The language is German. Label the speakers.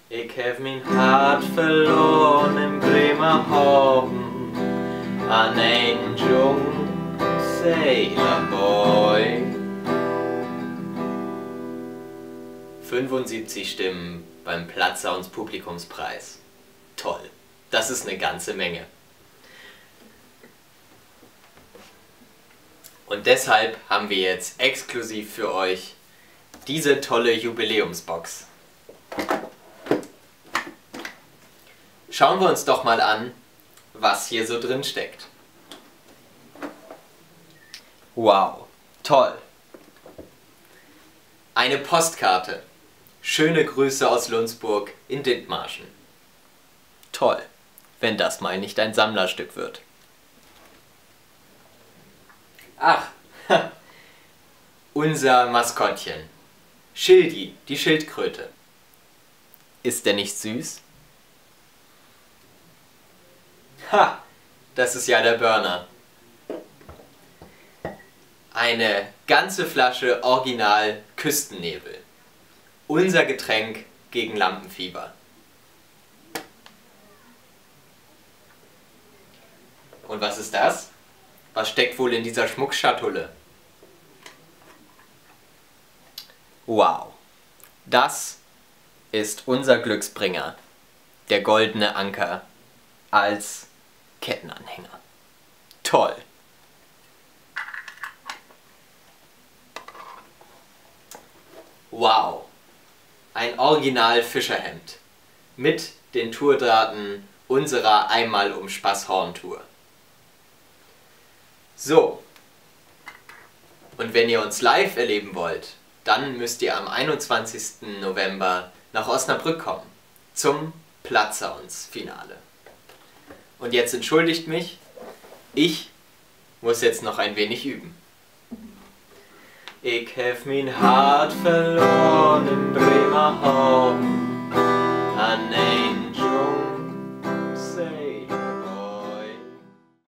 Speaker 1: Ich hab mein Hart verloren im Bremerhaven an einen jungen Sailorboy. 75 Stimmen beim Plattsounds Publikumspreis. Toll, das ist eine ganze Menge. Und deshalb haben wir jetzt exklusiv für euch diese tolle Jubiläumsbox. Schauen wir uns doch mal an, was hier so drin steckt. Wow, toll! Eine Postkarte. Schöne Grüße aus Lundsburg in Dithmarschen. Toll, wenn das mal nicht ein Sammlerstück wird. Ach, unser Maskottchen. Schildi, die Schildkröte. Ist der nicht süß? Ha, das ist ja der Burner. Eine ganze Flasche Original Küstennebel. Unser Getränk gegen Lampenfieber. Und was ist das? Was steckt wohl in dieser Schmuckschatulle? Wow, das ist unser Glücksbringer, der goldene Anker als Kettenanhänger. Toll! Wow, ein Original Fischerhemd mit den Tourdaten unserer Einmal-um-Spaß-Horn-Tour. So, und wenn ihr uns live erleben wollt, dann müsst ihr am 21. November nach Osnabrück kommen, zum Plattsounds-Finale. Und jetzt entschuldigt mich, ich muss jetzt noch ein wenig üben. Ich hab mein Hart verloren in Bremerhaven